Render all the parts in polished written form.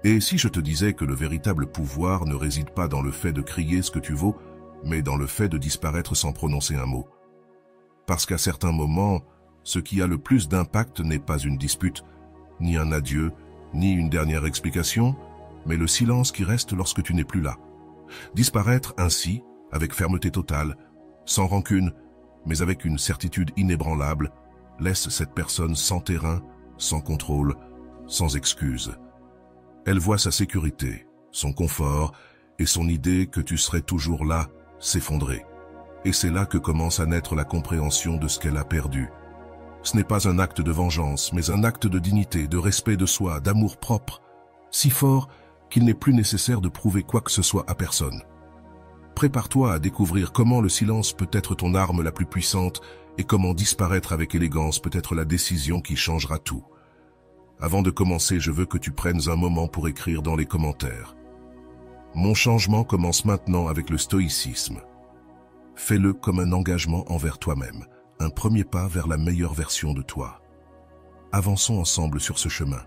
Et si je te disais que le véritable pouvoir ne réside pas dans le fait de crier ce que tu vaux, mais dans le fait de disparaître sans prononcer un mot? Parce qu'à certains moments, ce qui a le plus d'impact n'est pas une dispute, ni un adieu, ni une dernière explication, mais le silence qui reste lorsque tu n'es plus là. Disparaître ainsi, avec fermeté totale, sans rancune, mais avec une certitude inébranlable, laisse cette personne sans terrain, sans contrôle, sans excuse. Elle voit sa sécurité, son confort et son idée que tu serais toujours là s'effondrer. Et c'est là que commence à naître la compréhension de ce qu'elle a perdu. Ce n'est pas un acte de vengeance, mais un acte de dignité, de respect de soi, d'amour propre, si fort qu'il n'est plus nécessaire de prouver quoi que ce soit à personne. Prépare-toi à découvrir comment le silence peut être ton arme la plus puissante et comment disparaître avec élégance peut être la décision qui changera tout. Avant de commencer, je veux que tu prennes un moment pour écrire dans les commentaires. Mon changement commence maintenant avec le stoïcisme. Fais-le comme un engagement envers toi-même, un premier pas vers la meilleure version de toi. Avançons ensemble sur ce chemin.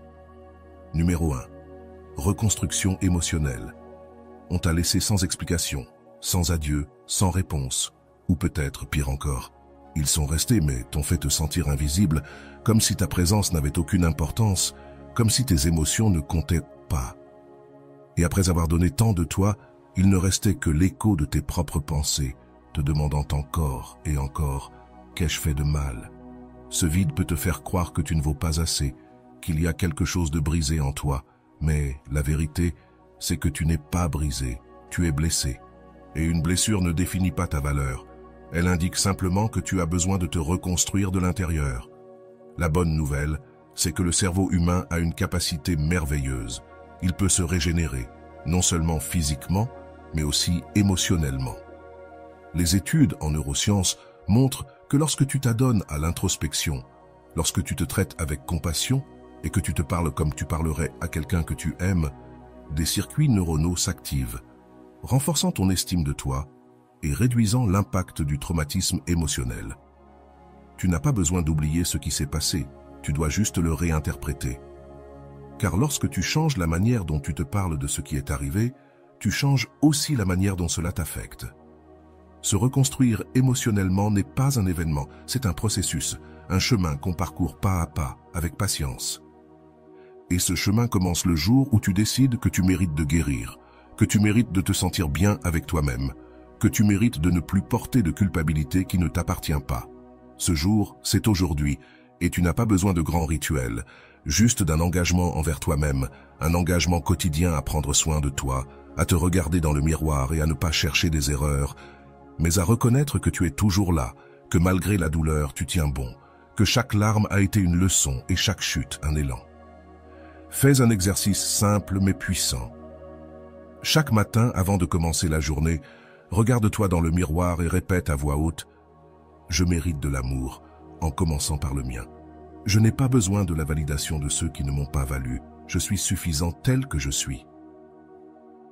Numéro 1. Reconstruction émotionnelle. On t'a laissé sans explication, sans adieu, sans réponse, ou peut-être pire encore. Ils sont restés mais t'ont fait te sentir invisible, comme si ta présence n'avait aucune importance, comme si tes émotions ne comptaient pas. Et après avoir donné tant de toi, il ne restait que l'écho de tes propres pensées, te demandant encore et encore « qu'ai-je fait de mal ?» Ce vide peut te faire croire que tu ne vaux pas assez, qu'il y a quelque chose de brisé en toi, mais la vérité, c'est que tu n'es pas brisé, tu es blessé. Et une blessure ne définit pas ta valeur. Elle indique simplement que tu as besoin de te reconstruire de l'intérieur. La bonne nouvelle, c'est que le cerveau humain a une capacité merveilleuse. Il peut se régénérer, non seulement physiquement, mais aussi émotionnellement. Les études en neurosciences montrent que lorsque tu t'adonnes à l'introspection, lorsque tu te traites avec compassion et que tu te parles comme tu parlerais à quelqu'un que tu aimes, des circuits neuronaux s'activent, renforçant ton estime de toi et réduisant l'impact du traumatisme émotionnel. Tu n'as pas besoin d'oublier ce qui s'est passé, tu dois juste le réinterpréter. Car lorsque tu changes la manière dont tu te parles de ce qui est arrivé, tu changes aussi la manière dont cela t'affecte. Se reconstruire émotionnellement n'est pas un événement, c'est un processus, un chemin qu'on parcourt pas à pas, avec patience. Et ce chemin commence le jour où tu décides que tu mérites de guérir, que tu mérites de te sentir bien avec toi-même, que tu mérites de ne plus porter de culpabilité qui ne t'appartient pas. Ce jour, c'est aujourd'hui, et tu n'as pas besoin de grands rituels, juste d'un engagement envers toi-même, un engagement quotidien à prendre soin de toi, à te regarder dans le miroir et à ne pas chercher des erreurs, mais à reconnaître que tu es toujours là, que malgré la douleur, tu tiens bon, que chaque larme a été une leçon et chaque chute un élan. Fais un exercice simple mais puissant. Chaque matin, avant de commencer la journée, regarde-toi dans le miroir et répète à voix haute « Je mérite de l'amour » en commençant par le mien. Je n'ai pas besoin de la validation de ceux qui ne m'ont pas valu. Je suis suffisant tel que je suis.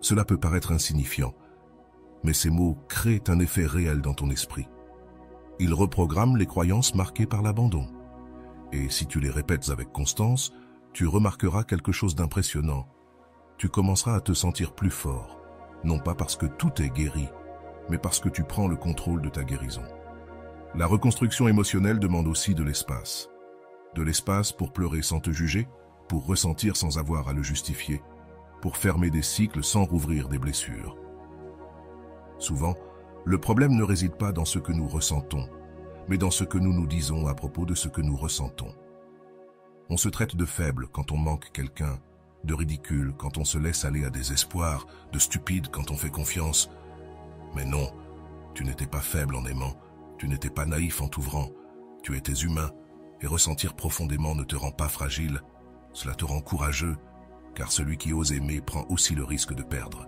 Cela peut paraître insignifiant, mais ces mots créent un effet réel dans ton esprit. Ils reprogramment les croyances marquées par l'abandon. Et si tu les répètes avec constance, tu remarqueras quelque chose d'impressionnant. Tu commenceras à te sentir plus fort, non pas parce que tout est guéri, mais parce que tu prends le contrôle de ta guérison. La reconstruction émotionnelle demande aussi de l'espace. De l'espace pour pleurer sans te juger, pour ressentir sans avoir à le justifier, pour fermer des cycles sans rouvrir des blessures. Souvent, le problème ne réside pas dans ce que nous ressentons, mais dans ce que nous nous disons à propos de ce que nous ressentons. On se traite de faible quand on manque quelqu'un, de ridicule quand on se laisse aller à des espoirs, de stupide quand on fait confiance. Mais non, tu n'étais pas faible en aimant, tu n'étais pas naïf en t'ouvrant, tu étais humain, et ressentir profondément ne te rend pas fragile, cela te rend courageux, car celui qui ose aimer prend aussi le risque de perdre.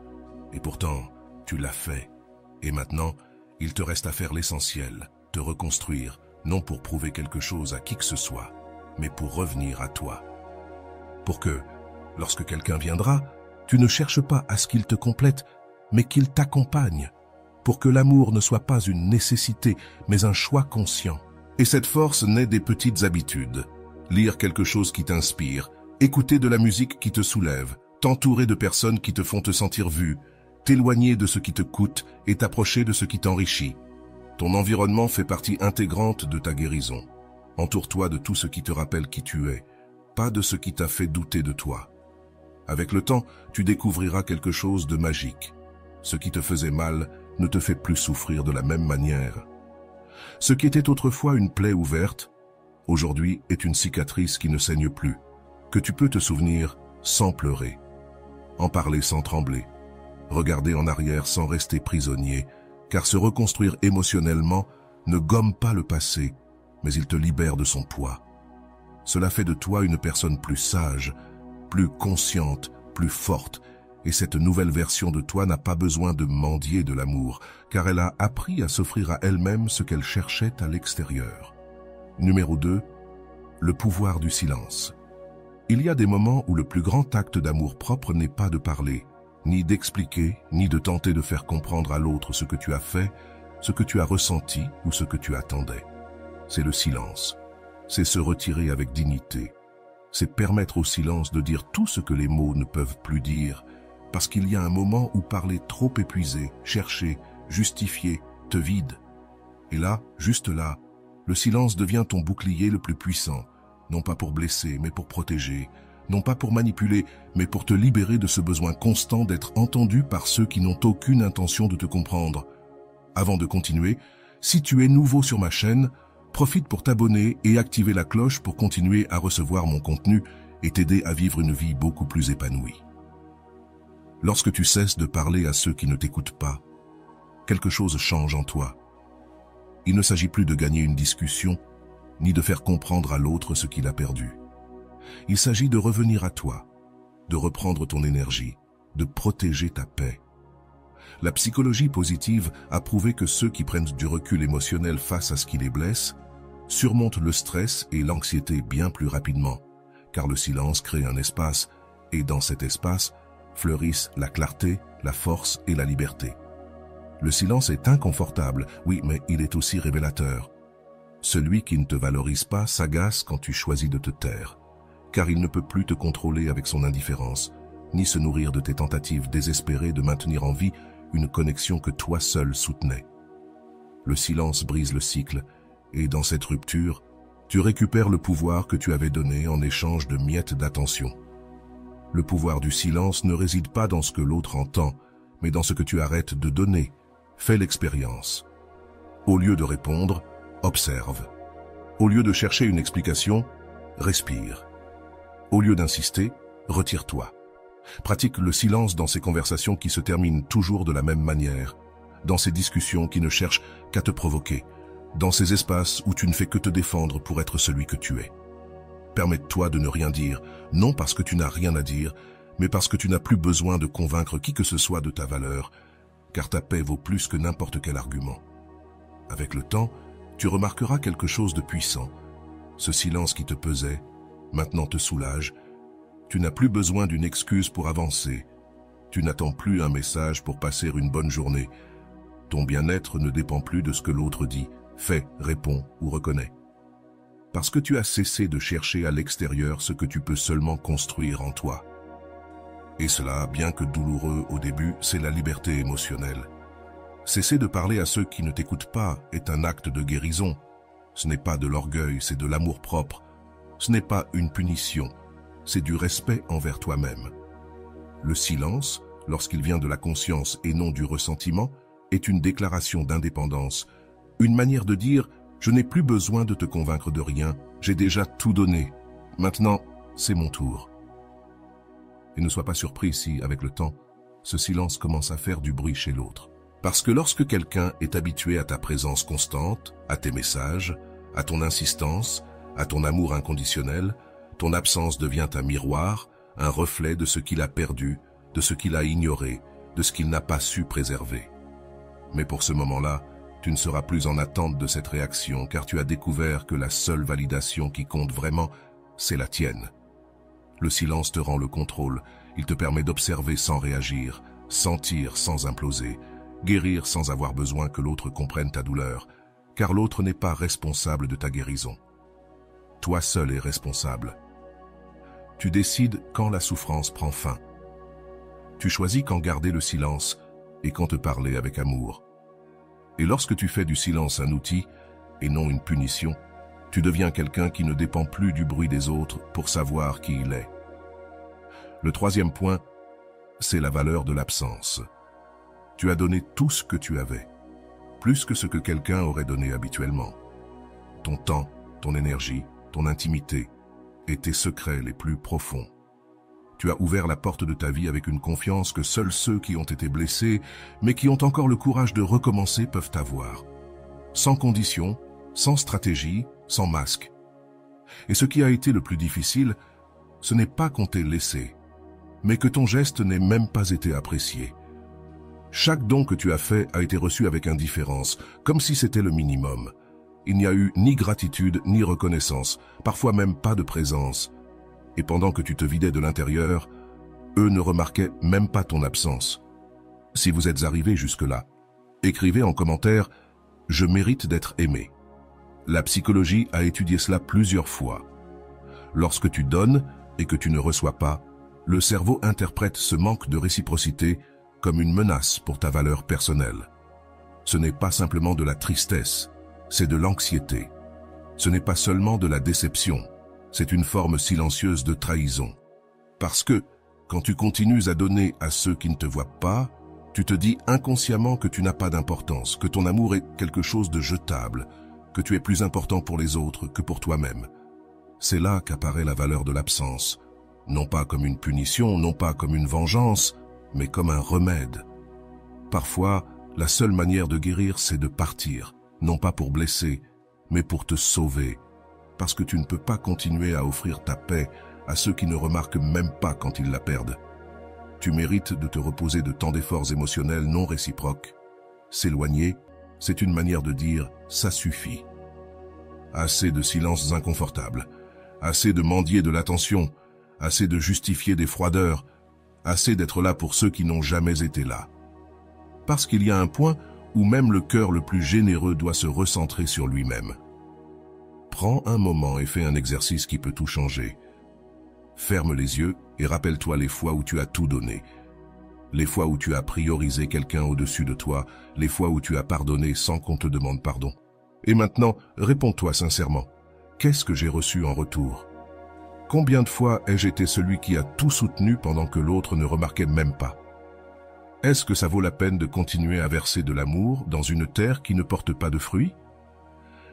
Et pourtant, tu l'as fait, et maintenant, il te reste à faire l'essentiel, te reconstruire, non pour prouver quelque chose à qui que ce soit, mais pour revenir à toi. Pour que, lorsque quelqu'un viendra, tu ne cherches pas à ce qu'il te complète, mais qu'il t'accompagne, pour que l'amour ne soit pas une nécessité, mais un choix conscient. Et cette force naît des petites habitudes. Lire quelque chose qui t'inspire, écouter de la musique qui te soulève, T'entourer de personnes qui te font te sentir vu, t'éloigner de ce qui te coûte et t'approcher de ce qui t'enrichit. Ton environnement fait partie intégrante de ta guérison. Entoure-toi de tout ce qui te rappelle qui tu es, pas de ce qui t'a fait douter de toi. Avec le temps, tu découvriras quelque chose de magique. Ce qui te faisait mal ne te fait plus souffrir de la même manière. Ce qui était autrefois une plaie ouverte, aujourd'hui est une cicatrice qui ne saigne plus, que tu peux te souvenir sans pleurer, en parler sans trembler, regarder en arrière sans rester prisonnier, car se reconstruire émotionnellement ne gomme pas le passé, mais il te libère de son poids. Cela fait de toi une personne plus sage, plus consciente, plus forte, et cette nouvelle version de toi n'a pas besoin de mendier de l'amour, car elle a appris à s'offrir à elle-même ce qu'elle cherchait à l'extérieur. Numéro 2. Le pouvoir du silence. Il y a des moments où le plus grand acte d'amour propre n'est pas de parler, ni d'expliquer, ni de tenter de faire comprendre à l'autre ce que tu as fait, ce que tu as ressenti ou ce que tu attendais. C'est le silence. C'est se retirer avec dignité. C'est permettre au silence de dire tout ce que les mots ne peuvent plus dire, parce qu'il y a un moment où parler trop épuisé, chercher, justifier, te vide. Et là, juste là, le silence devient ton bouclier le plus puissant, non pas pour blesser, mais pour protéger, non pas pour manipuler, mais pour te libérer de ce besoin constant d'être entendu par ceux qui n'ont aucune intention de te comprendre. Avant de continuer, si tu es nouveau sur ma chaîne, profite pour t'abonner et activer la cloche pour continuer à recevoir mon contenu et t'aider à vivre une vie beaucoup plus épanouie. Lorsque tu cesses de parler à ceux qui ne t'écoutent pas, quelque chose change en toi. Il ne s'agit plus de gagner une discussion, ni de faire comprendre à l'autre ce qu'il a perdu. Il s'agit de revenir à toi, de reprendre ton énergie, de protéger ta paix. La psychologie positive a prouvé que ceux qui prennent du recul émotionnel face à ce qui les blesse surmontent le stress et l'anxiété bien plus rapidement, car le silence crée un espace, et dans cet espace fleurissent la clarté, la force et la liberté. Le silence est inconfortable, oui, mais il est aussi révélateur. Celui qui ne te valorise pas s'agace quand tu choisis de te taire, car il ne peut plus te contrôler avec son indifférence, ni se nourrir de tes tentatives désespérées de maintenir en vie une connexion que toi seul soutenais. Le silence brise le cycle, et dans cette rupture, tu récupères le pouvoir que tu avais donné en échange de miettes d'attention. Le pouvoir du silence ne réside pas dans ce que l'autre entend, mais dans ce que tu arrêtes de donner. Fais l'expérience. Au lieu de répondre, observe. Au lieu de chercher une explication, respire. Au lieu d'insister, retire-toi. Pratique le silence dans ces conversations qui se terminent toujours de la même manière, dans ces discussions qui ne cherchent qu'à te provoquer, dans ces espaces où tu ne fais que te défendre pour être celui que tu es. Permets-toi de ne rien dire, non parce que tu n'as rien à dire, mais parce que tu n'as plus besoin de convaincre qui que ce soit de ta valeur, car ta paix vaut plus que n'importe quel argument. Avec le temps, tu remarqueras quelque chose de puissant. Ce silence qui te pesait, maintenant te soulage. Tu n'as plus besoin d'une excuse pour avancer. Tu n'attends plus un message pour passer une bonne journée. Ton bien-être ne dépend plus de ce que l'autre dit, fait, répond ou reconnaît. Parce que tu as cessé de chercher à l'extérieur ce que tu peux seulement construire en toi. Et cela, bien que douloureux au début, c'est la liberté émotionnelle. Cesser de parler à ceux qui ne t'écoutent pas est un acte de guérison. Ce n'est pas de l'orgueil, c'est de l'amour-propre. Ce n'est pas une punition, c'est du respect envers toi-même. Le silence, lorsqu'il vient de la conscience et non du ressentiment, est une déclaration d'indépendance, une manière de dire « Je n'ai plus besoin de te convaincre de rien, j'ai déjà tout donné. Maintenant, c'est mon tour. » Et ne sois pas surpris si, avec le temps, ce silence commence à faire du bruit chez l'autre. Parce que lorsque quelqu'un est habitué à ta présence constante, à tes messages, à ton insistance, à ton amour inconditionnel, ton absence devient un miroir, un reflet de ce qu'il a perdu, de ce qu'il a ignoré, de ce qu'il n'a pas su préserver. Mais pour ce moment-là, tu ne seras plus en attente de cette réaction car tu as découvert que la seule validation qui compte vraiment, c'est la tienne. Le silence te rend le contrôle, il te permet d'observer sans réagir, sentir sans imploser, guérir sans avoir besoin que l'autre comprenne ta douleur, car l'autre n'est pas responsable de ta guérison. Toi seul es responsable. Tu décides quand la souffrance prend fin, Tu choisis quand garder le silence et quand te parler avec amour. Et lorsque tu fais du silence un outil et non une punition, tu deviens quelqu'un qui ne dépend plus du bruit des autres pour savoir qui il est. Le troisième point, c'est la valeur de l'absence. Tu as donné tout ce que tu avais, plus que ce que quelqu'un aurait donné habituellement. Ton temps, ton énergie, ton intimité et tes secrets les plus profonds. Tu as ouvert la porte de ta vie avec une confiance que seuls ceux qui ont été blessés, mais qui ont encore le courage de recommencer peuvent avoir. Sans condition, sans stratégie, sans masque. Et ce qui a été le plus difficile, ce n'est pas qu'on t'ait laissé, mais que ton geste n'ait même pas été apprécié. Chaque don que tu as fait a été reçu avec indifférence, comme si c'était le minimum. Il n'y a eu ni gratitude ni reconnaissance, parfois même pas de présence. Et pendant que tu te vidais de l'intérieur, eux ne remarquaient même pas ton absence. Si vous êtes arrivé jusque-là, écrivez en commentaire « Je mérite d'être aimé ». La psychologie a étudié cela plusieurs fois. Lorsque tu donnes et que tu ne reçois pas, le cerveau interprète ce manque de réciprocité comme une menace pour ta valeur personnelle. Ce n'est pas simplement de la tristesse, c'est de l'anxiété. Ce n'est pas seulement de la déception, c'est une forme silencieuse de trahison. Parce que, quand tu continues à donner à ceux qui ne te voient pas, tu te dis inconsciemment que tu n'as pas d'importance, que ton amour est quelque chose de jetable, que tu es plus important pour les autres que pour toi-même. C'est là qu'apparaît la valeur de l'absence, non pas comme une punition, non pas comme une vengeance, mais comme un remède. Parfois, la seule manière de guérir, c'est de partir, non pas pour blesser, mais pour te sauver, parce que tu ne peux pas continuer à offrir ta paix à ceux qui ne remarquent même pas quand ils la perdent. Tu mérites de te reposer de tant d'efforts émotionnels non réciproques. S'éloigner, c'est une manière de dire « ça suffit ». Assez de silences inconfortables, assez de mendier de l'attention, assez de justifier des froideurs, assez d'être là pour ceux qui n'ont jamais été là. Parce qu'il y a un point où même le cœur le plus généreux doit se recentrer sur lui-même. Prends un moment et fais un exercice qui peut tout changer. Ferme les yeux et rappelle-toi les fois où tu as tout donné. Les fois où tu as priorisé quelqu'un au-dessus de toi, les fois où tu as pardonné sans qu'on te demande pardon. Et maintenant, réponds-toi sincèrement. Qu'est-ce que j'ai reçu en retour? Combien de fois ai-je été celui qui a tout soutenu pendant que l'autre ne remarquait même pas? Est-ce que ça vaut la peine de continuer à verser de l'amour dans une terre qui ne porte pas de fruits?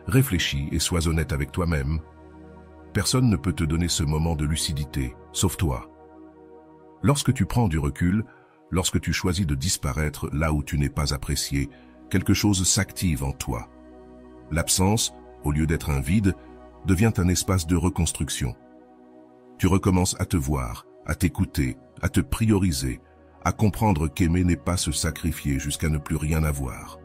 Réfléchis et sois honnête avec toi-même. Personne ne peut te donner ce moment de lucidité, sauf toi. Lorsque tu prends du recul, lorsque tu choisis de disparaître là où tu n'es pas apprécié, quelque chose s'active en toi. L'absence, au lieu d'être un vide, devient un espace de reconstruction. Tu recommences à te voir, à t'écouter, à te prioriser, à comprendre qu'aimer n'est pas se sacrifier jusqu'à ne plus rien avoir.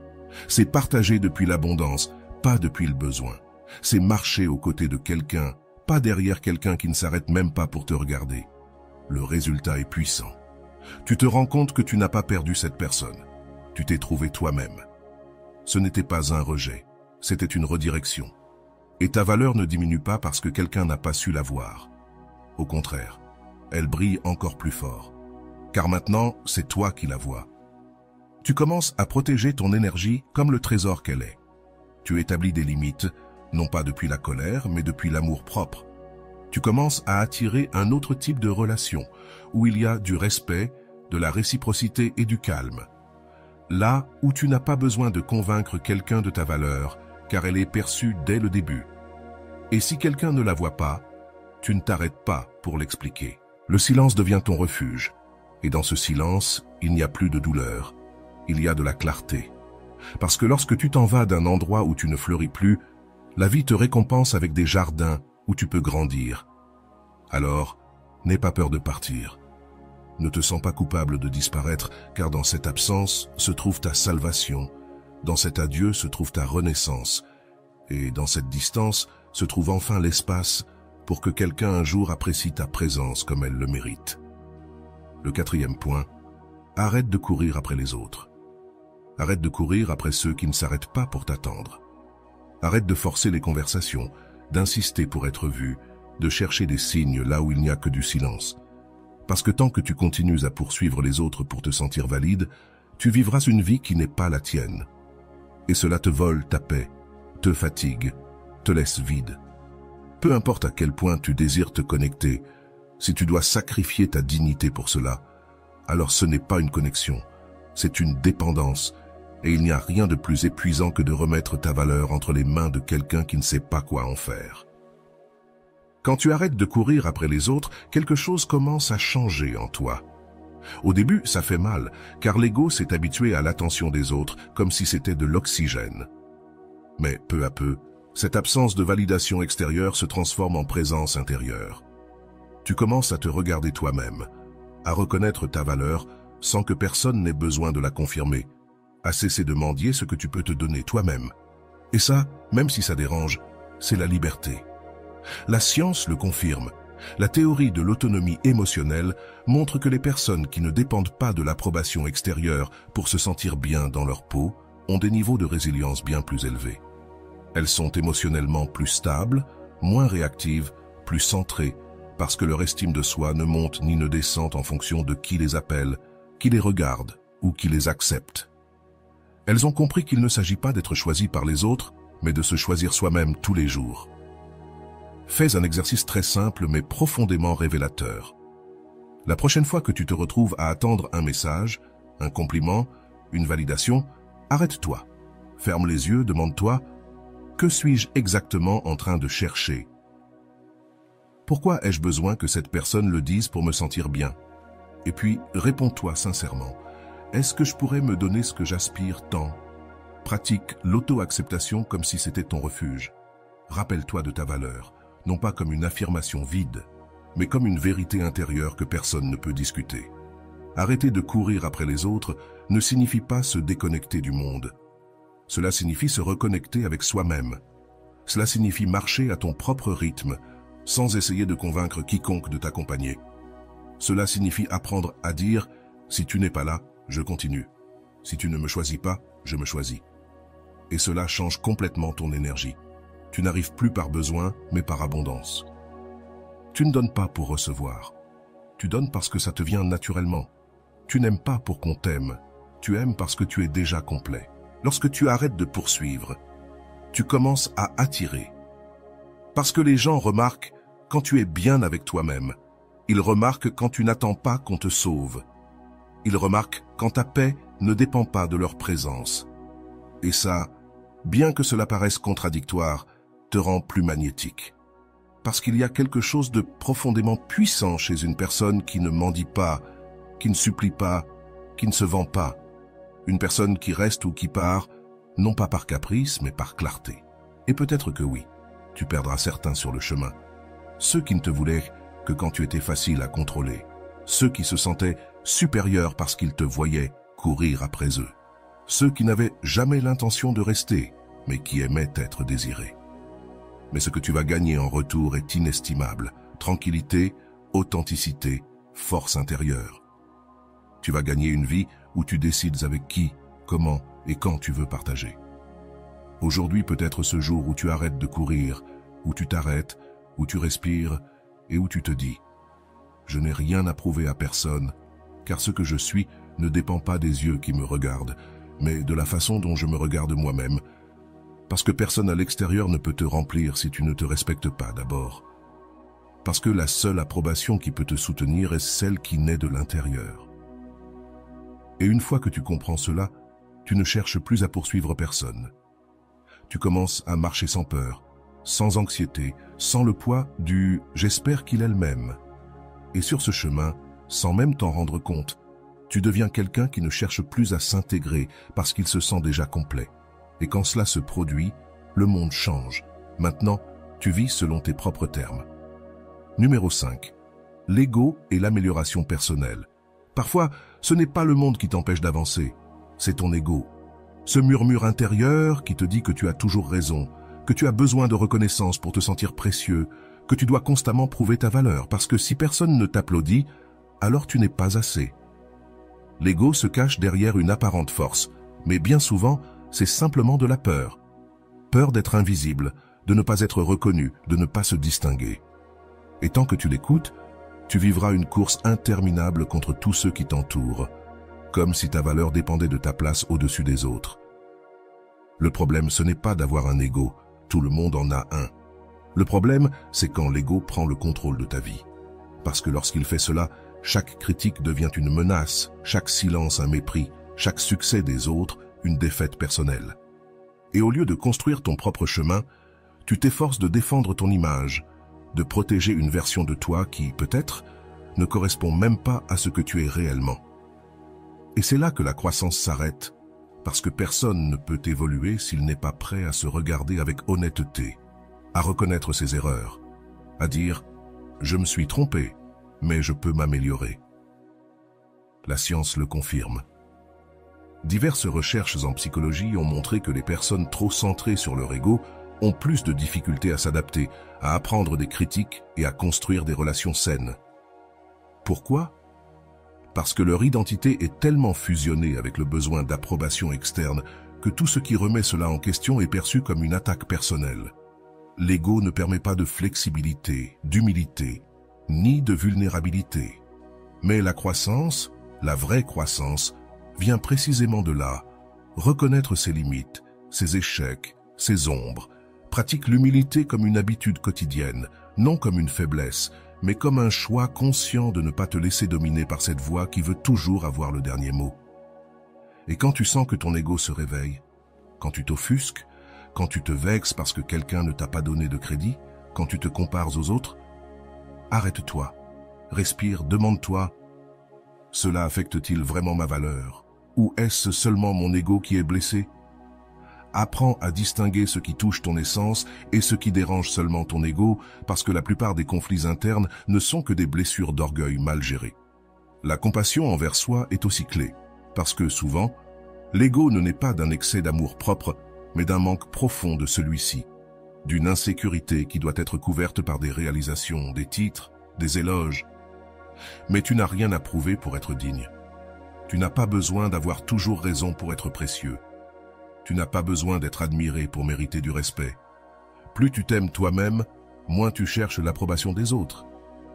C'est partager depuis l'abondance, pas depuis le besoin. C'est marcher aux côtés de quelqu'un, pas derrière quelqu'un qui ne s'arrête même pas pour te regarder. Le résultat est puissant. Tu te rends compte que tu n'as pas perdu cette personne. Tu t'es trouvé toi-même. Ce n'était pas un rejet, c'était une redirection. Et ta valeur ne diminue pas parce que quelqu'un n'a pas su la voir. Au contraire, elle brille encore plus fort. Car maintenant, c'est toi qui la vois. Tu commences à protéger ton énergie comme le trésor qu'elle est. Tu établis des limites, non pas depuis la colère, mais depuis l'amour propre. Tu commences à attirer un autre type de relation, où il y a du respect, de la réciprocité et du calme. Là où tu n'as pas besoin de convaincre quelqu'un de ta valeur, car elle est perçue dès le début. Et si quelqu'un ne la voit pas, tu ne t'arrêtes pas pour l'expliquer. Le silence devient ton refuge. Et dans ce silence, il n'y a plus de douleur. Il y a de la clarté. Parce que lorsque tu t'en vas d'un endroit où tu ne fleuris plus, la vie te récompense avec des jardins où tu peux grandir. Alors, n'aie pas peur de partir. Ne te sens pas coupable de disparaître, car dans cette absence se trouve ta salvation. Dans cet adieu se trouve ta renaissance. Et dans cette distance se trouve enfin l'espace pour que quelqu'un un jour apprécie ta présence comme elle le mérite. Le quatrième point, arrête de courir après les autres. Arrête de courir après ceux qui ne s'arrêtent pas pour t'attendre. Arrête de forcer les conversations, d'insister pour être vu, de chercher des signes là où il n'y a que du silence. Parce que tant que tu continues à poursuivre les autres pour te sentir valide, tu vivras une vie qui n'est pas la tienne. Et cela te vole ta paix, te fatigue, te laisse vide. Peu importe à quel point tu désires te connecter, si tu dois sacrifier ta dignité pour cela, alors ce n'est pas une connexion, c'est une dépendance, et il n'y a rien de plus épuisant que de remettre ta valeur entre les mains de quelqu'un qui ne sait pas quoi en faire. Quand tu arrêtes de courir après les autres, quelque chose commence à changer en toi. Au début, ça fait mal, car l'ego s'est habitué à l'attention des autres comme si c'était de l'oxygène. Mais peu à peu, cette absence de validation extérieure se transforme en présence intérieure. Tu commences à te regarder toi-même, à reconnaître ta valeur sans que personne n'ait besoin de la confirmer, à cesser de mendier ce que tu peux te donner toi-même. Et ça, même si ça dérange, c'est la liberté. La science le confirme. La théorie de l'autonomie émotionnelle montre que les personnes qui ne dépendent pas de l'approbation extérieure pour se sentir bien dans leur peau ont des niveaux de résilience bien plus élevés. Elles sont émotionnellement plus stables, moins réactives, plus centrées, parce que leur estime de soi ne monte ni ne descend en fonction de qui les appelle, qui les regarde ou qui les accepte. Elles ont compris qu'il ne s'agit pas d'être choisi par les autres, mais de se choisir soi-même tous les jours. Fais un exercice très simple mais profondément révélateur. La prochaine fois que tu te retrouves à attendre un message, un compliment, une validation, arrête-toi. Ferme les yeux, demande-toi « Que suis-je exactement en train de chercher ?» Pourquoi ai-je besoin que cette personne le dise pour me sentir bien? Et puis, réponds-toi sincèrement. Est-ce que je pourrais me donner ce que j'aspire tant? Pratique l'auto-acceptation comme si c'était ton refuge. Rappelle-toi de ta valeur, non pas comme une affirmation vide, mais comme une vérité intérieure que personne ne peut discuter. Arrêter de courir après les autres ne signifie pas se déconnecter du monde. Cela signifie se reconnecter avec soi-même. Cela signifie marcher à ton propre rythme, sans essayer de convaincre quiconque de t'accompagner. Cela signifie apprendre à dire « Si tu n'es pas là, je continue. Si tu ne me choisis pas, je me choisis. » Et cela change complètement ton énergie. Tu n'arrives plus par besoin, mais par abondance. Tu ne donnes pas pour recevoir. Tu donnes parce que ça te vient naturellement. Tu n'aimes pas pour qu'on t'aime. Tu aimes parce que tu es déjà complet. Lorsque tu arrêtes de poursuivre, tu commences à attirer. Parce que les gens remarquent quand tu es bien avec toi-même. Ils remarquent quand tu n'attends pas qu'on te sauve. Ils remarquent quand ta paix ne dépend pas de leur présence. Et ça, bien que cela paraisse contradictoire, te rend plus magnétique. Parce qu'il y a quelque chose de profondément puissant chez une personne qui ne mendie pas, qui ne supplie pas, qui ne se vend pas. Une personne qui reste ou qui part, non pas par caprice, mais par clarté. Et peut-être que oui, tu perdras certains sur le chemin. Ceux qui ne te voulaient que quand tu étais facile à contrôler. Ceux qui se sentaient supérieurs parce qu'ils te voyaient courir après eux. Ceux qui n'avaient jamais l'intention de rester, mais qui aimaient être désirés. Mais ce que tu vas gagner en retour est inestimable. Tranquillité, authenticité, force intérieure. Tu vas gagner une vie où tu décides avec qui, comment et quand tu veux partager. Aujourd'hui peut être ce jour où tu arrêtes de courir, où tu t'arrêtes, où tu respires et où tu te dis « Je n'ai rien à prouver à personne, car ce que je suis ne dépend pas des yeux qui me regardent, mais de la façon dont je me regarde moi-même, parce que personne à l'extérieur ne peut te remplir si tu ne te respectes pas d'abord. Parce que la seule approbation qui peut te soutenir est celle qui naît de l'intérieur. Et une fois que tu comprends cela, tu ne cherches plus à poursuivre personne. Tu commences à marcher sans peur, sans anxiété, sans le poids du « j'espère qu'il est le même ». Et sur ce chemin, sans même t'en rendre compte, tu deviens quelqu'un qui ne cherche plus à s'intégrer parce qu'il se sent déjà complet. Et quand cela se produit, le monde change. Maintenant, tu vis selon tes propres termes. Numéro 5. L'ego et l'amélioration personnelle. Parfois, ce n'est pas le monde qui t'empêche d'avancer, c'est ton ego. Ce murmure intérieur qui te dit que tu as toujours raison, que tu as besoin de reconnaissance pour te sentir précieux, que tu dois constamment prouver ta valeur, parce que si personne ne t'applaudit, alors tu n'es pas assez. L'ego se cache derrière une apparente force, mais bien souvent, c'est simplement de la peur. Peur d'être invisible, de ne pas être reconnu, de ne pas se distinguer. Et tant que tu l'écoutes, Tu vivras une course interminable contre tous ceux qui t'entourent, comme si ta valeur dépendait de ta place au-dessus des autres. Le problème, ce n'est pas d'avoir un ego, tout le monde en a un. Le problème, c'est quand l'ego prend le contrôle de ta vie. Parce que lorsqu'il fait cela, chaque critique devient une menace, chaque silence un mépris, chaque succès des autres une défaite personnelle. Et au lieu de construire ton propre chemin, tu t'efforces de défendre ton image, de protéger une version de toi qui, peut-être, ne correspond même pas à ce que tu es réellement. Et c'est là que la croissance s'arrête, parce que personne ne peut évoluer s'il n'est pas prêt à se regarder avec honnêteté, à reconnaître ses erreurs, à dire « je me suis trompé, mais je peux m'améliorer ». La science le confirme. Diverses recherches en psychologie ont montré que les personnes trop centrées sur leur ego ont plus de difficultés à s'adapter, à apprendre des critiques et à construire des relations saines. Pourquoi ? Parce que leur identité est tellement fusionnée avec le besoin d'approbation externe que tout ce qui remet cela en question est perçu comme une attaque personnelle. L'ego ne permet pas de flexibilité, d'humilité, ni de vulnérabilité. Mais la croissance, la vraie croissance, vient précisément de là. Reconnaître ses limites, ses échecs, ses ombres, pratique l'humilité comme une habitude quotidienne, non comme une faiblesse, mais comme un choix conscient de ne pas te laisser dominer par cette voix qui veut toujours avoir le dernier mot. Et quand tu sens que ton ego se réveille, quand tu t'offusques, quand tu te vexes parce que quelqu'un ne t'a pas donné de crédit, quand tu te compares aux autres, arrête-toi, respire, demande-toi, cela affecte-t-il vraiment ma valeur? Ou est-ce seulement mon ego qui est blessé? Apprends à distinguer ce qui touche ton essence et ce qui dérange seulement ton ego, parce que la plupart des conflits internes ne sont que des blessures d'orgueil mal gérées. La compassion envers soi est aussi clé, parce que souvent, l'ego ne naît pas d'un excès d'amour propre, mais d'un manque profond de celui-ci, d'une insécurité qui doit être couverte par des réalisations, des titres, des éloges. Mais tu n'as rien à prouver pour être digne. Tu n'as pas besoin d'avoir toujours raison pour être précieux. Tu n'as pas besoin d'être admiré pour mériter du respect. Plus tu t'aimes toi-même, moins tu cherches l'approbation des autres.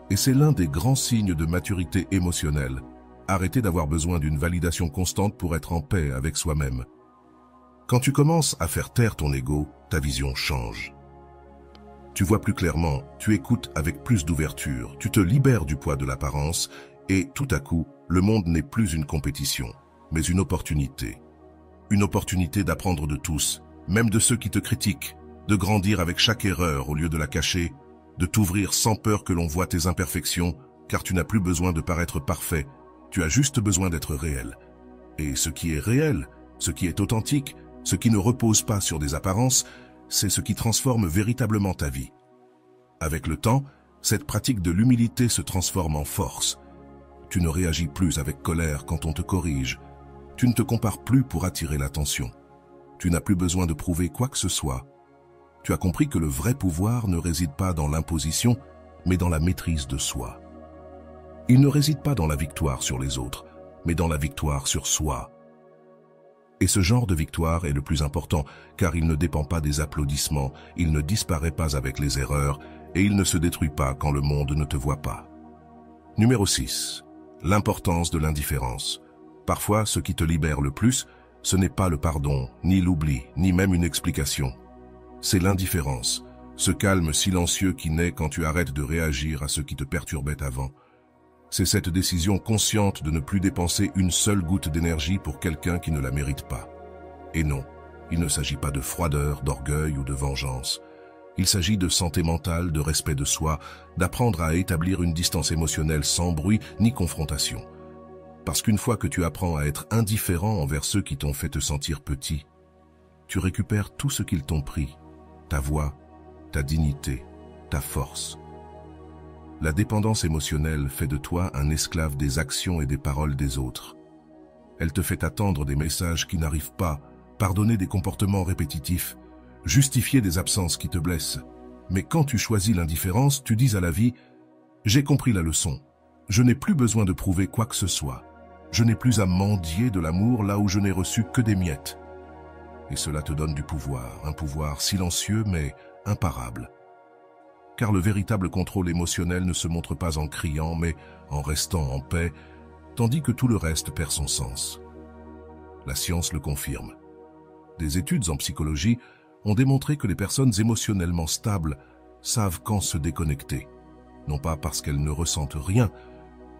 Et c'est l'un des grands signes de maturité émotionnelle. Arrêter d'avoir besoin d'une validation constante pour être en paix avec soi-même. Quand tu commences à faire taire ton ego, ta vision change. Tu vois plus clairement, tu écoutes avec plus d'ouverture, tu te libères du poids de l'apparence et tout à coup, le monde n'est plus une compétition, mais une opportunité. Une opportunité d'apprendre de tous, même de ceux qui te critiquent, de grandir avec chaque erreur au lieu de la cacher, de t'ouvrir sans peur que l'on voie tes imperfections, car tu n'as plus besoin de paraître parfait, tu as juste besoin d'être réel. Et ce qui est réel, ce qui est authentique, ce qui ne repose pas sur des apparences, c'est ce qui transforme véritablement ta vie. Avec le temps, cette pratique de l'humilité se transforme en force. Tu ne réagis plus avec colère quand on te corrige. Tu ne te compares plus pour attirer l'attention. Tu n'as plus besoin de prouver quoi que ce soit. Tu as compris que le vrai pouvoir ne réside pas dans l'imposition, mais dans la maîtrise de soi. Il ne réside pas dans la victoire sur les autres, mais dans la victoire sur soi. Et ce genre de victoire est le plus important, car il ne dépend pas des applaudissements, il ne disparaît pas avec les erreurs, et il ne se détruit pas quand le monde ne te voit pas. Numéro 6. L'importance de l'indifférence. Parfois, ce qui te libère le plus, ce n'est pas le pardon, ni l'oubli, ni même une explication. C'est l'indifférence, ce calme silencieux qui naît quand tu arrêtes de réagir à ce qui te perturbait avant. C'est cette décision consciente de ne plus dépenser une seule goutte d'énergie pour quelqu'un qui ne la mérite pas. Et non, il ne s'agit pas de froideur, d'orgueil ou de vengeance. Il s'agit de santé mentale, de respect de soi, d'apprendre à établir une distance émotionnelle sans bruit ni confrontation. Parce qu'une fois que tu apprends à être indifférent envers ceux qui t'ont fait te sentir petit, tu récupères tout ce qu'ils t'ont pris, ta voix, ta dignité, ta force. La dépendance émotionnelle fait de toi un esclave des actions et des paroles des autres. Elle te fait attendre des messages qui n'arrivent pas, pardonner des comportements répétitifs, justifier des absences qui te blessent. Mais quand tu choisis l'indifférence, tu dis à la vie « J'ai compris la leçon. Je n'ai plus besoin de prouver quoi que ce soit. Je n'ai plus à mendier de l'amour là où je n'ai reçu que des miettes. » Et cela te donne du pouvoir, un pouvoir silencieux mais imparable. car le véritable contrôle émotionnel ne se montre pas en criant, mais en restant en paix, tandis que tout le reste perd son sens. La science le confirme. Des études en psychologie ont démontré que les personnes émotionnellement stables savent quand se déconnecter, non pas parce qu'elles ne ressentent rien,